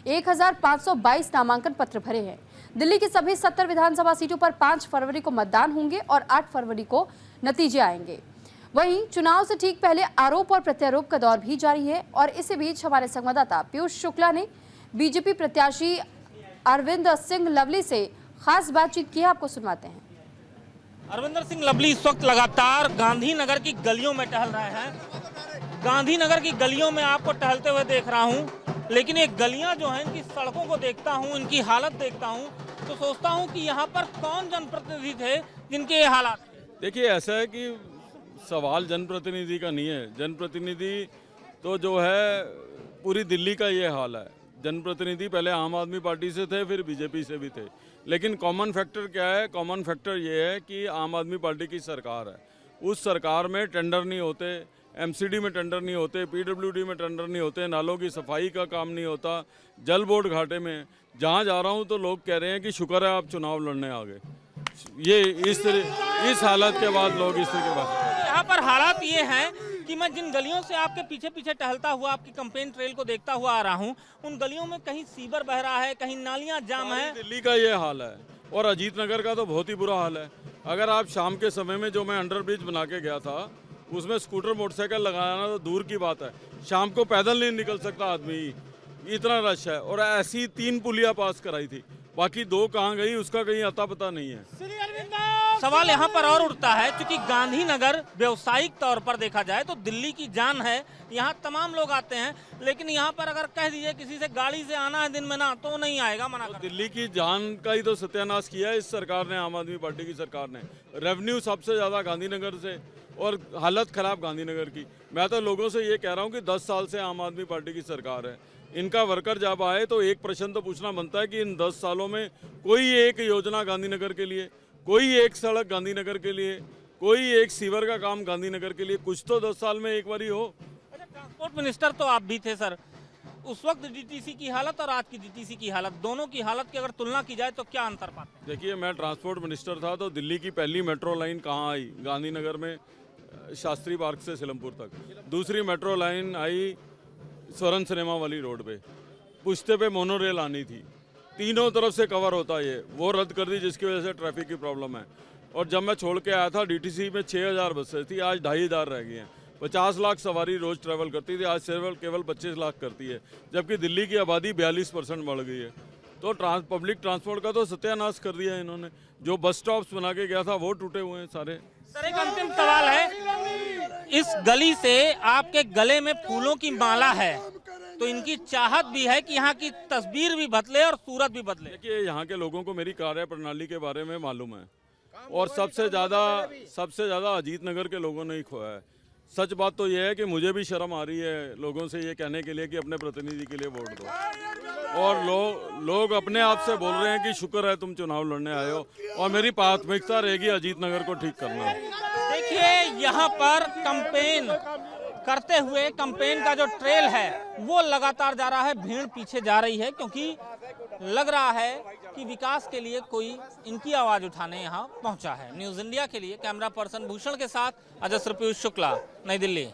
1522 नामांकन पत्र भरे हैं। दिल्ली की सभी 70 विधानसभा सीटों पर 5 फरवरी को मतदान होंगे और 8 फरवरी को नतीजे आएंगे। वहीं चुनाव से ठीक पहले आरोप और प्रत्यारोप का दौर भी जारी है और इसी बीच हमारे संवाददाता पीयूष शुक्ला ने बीजेपी प्रत्याशी अरविंदर सिंह लवली से खास बातचीत की है। आपको सुनवाते हैं। अरविंदर सिंह लवली इस वक्त लगातार गांधीनगर की गलियों में टहल रहे हैं। गांधीनगर की गलियों में आपको टहलते हुए देख रहा हूं, लेकिन ये गलियां जो हैं, इनकी सड़कों को देखता हूं, इनकी हालत देखता हूं तो सोचता हूं कि यहाँ पर कौन जनप्रतिनिधि थे जिनके ये हालात। देखिए, ऐसा है कि सवाल जनप्रतिनिधि का नहीं है। जनप्रतिनिधि तो जो है पूरी दिल्ली का ये हाल है। जनप्रतिनिधि पहले आम आदमी पार्टी से थे, फिर बीजेपी से भी थे, लेकिन कॉमन फैक्टर क्या है? कॉमन फैक्टर ये है कि आम आदमी पार्टी की सरकार है। उस सरकार में टेंडर नहीं होते, एमसीडी में टेंडर नहीं होते, पीडब्ल्यूडी में टेंडर नहीं होते, नालों की सफाई का काम नहीं होता। जल बोर्ड घाटे में जहाँ जा रहा हूँ तो लोग कह रहे हैं कि शुक्र है आप चुनाव लड़ने आ गए। ये इस हालत के बाद लोग इस तरह के बाद यहाँ पर हालात ये हैं कि मैं जिन गलियों से आपके पीछे पीछे टहलता हुआ आपकी कैंपेन ट्रेल को देखता हुआ आ रहा हूँ, उन गलियों में कहीं सीवर बह रहा है, कहीं नालियाँ जाम है। दिल्ली का ये हाल है और अजीत नगर का तो बहुत ही बुरा हाल है। अगर आप शाम के समय में जो मैं अंडरब्रिज बना के गया था, उसमें स्कूटर मोटरसाइकिल लगाना तो दूर की बात है, शाम को पैदल नहीं निकल सकता आदमी, इतना रश है। और ऐसी 3 पुलिया पास कराई थी, बाकी 2 कहाँ गई उसका कहीं अता पता नहीं है। सवाल यहाँ पर और उठता है, क्योंकि गांधीनगर व्यावसायिक तौर पर देखा जाए तो दिल्ली की जान है। यहाँ तमाम लोग आते हैं, लेकिन यहाँ पर अगर कह दीजिए किसी से गाड़ी से आना है दिन में ना, तो नहीं आएगा, मना कर। दिल्ली की जान का ही तो सत्यानाश किया है इस सरकार ने, आम आदमी पार्टी की सरकार ने। रेवेन्यू सबसे ज़्यादा गांधीनगर से और हालत खराब गांधीनगर की। मैं तो लोगों से ये कह रहा हूँ कि 10 साल से आम आदमी पार्टी की सरकार है। इनका वर्कर जब आए तो एक प्रश्न तो पूछना बनता है कि इन 10 सालों में कोई एक योजना गांधीनगर के लिए, कोई एक सड़क गांधीनगर के लिए, कोई एक सीवर का काम गांधीनगर के लिए, कुछ तो 10 साल में एक बार ही हो। अच्छा, ट्रांसपोर्ट मिनिस्टर तो आप भी थे सर। उस वक्त डीटीसी की हालत और आज की डीटीसी की हालत, दोनों की हालत की अगर तुलना की जाए तो क्या अंतर पाते हैं? देखिए, मैं ट्रांसपोर्ट मिनिस्टर था तो दिल्ली की पहली मेट्रो लाइन कहाँ आई? गांधीनगर में शास्त्री पार्क से सिलमपुर तक। दूसरी मेट्रो लाइन आई स्वर्ण सिनेमा वाली रोड पे, पुश्ते पे मोनो रेल आनी थी। तीनों तरफ से कवर होता है, वो रद्द कर दी जिसकी वजह से ट्रैफिक की प्रॉब्लम है। और जब मैं छोड़ के आया था डीटीसी में 6000 बसें थी, आज 2500 रह गई हैं। 50 लाख सवारी रोज ट्रैवल करती थी, आज केवल 25 लाख करती है, जबकि दिल्ली की आबादी 42% बढ़ गई है। तो पब्लिक ट्रांसपोर्ट का तो सत्यानाश कर दिया है इन्होंने। जो बस स्टॉप्स बना के गया था वो टूटे हुए हैं सारे। सर, एक अंतिम सवाल है, इस गली से आपके गले में फूलों की माला है, तो इनकी चाहत भी है कि यहाँ की तस्वीर भी बदले और सूरत भी बदले। देखिए, यहाँ के लोगों को मेरी कार्य प्रणाली के बारे में मालूम है और सबसे ज़्यादा अजीत नगर के लोगों ने ही खोया है। सच बात तो यह है कि मुझे भी शर्म आ रही है लोगों से ये कहने के लिए कि अपने प्रतिनिधि के लिए वोट दो, और लोग अपने आप से बोल रहे हैं कि शुक्र है तुम चुनाव लड़ने आए हो, और मेरी प्राथमिकता रहेगी अजीत नगर को ठीक करना। देखिए, यहाँ पर कैंपेन करते हुए कैंपेन का जो ट्रेल है वो लगातार जा रहा है, भीड़ पीछे जा रही है, क्योंकि लग रहा है कि विकास के लिए कोई इनकी आवाज उठाने यहाँ पहुंचा है। न्यूज़ इंडिया के लिए कैमरा पर्सन भूषण के साथ अजय पीयूष शुक्ला, नई दिल्ली।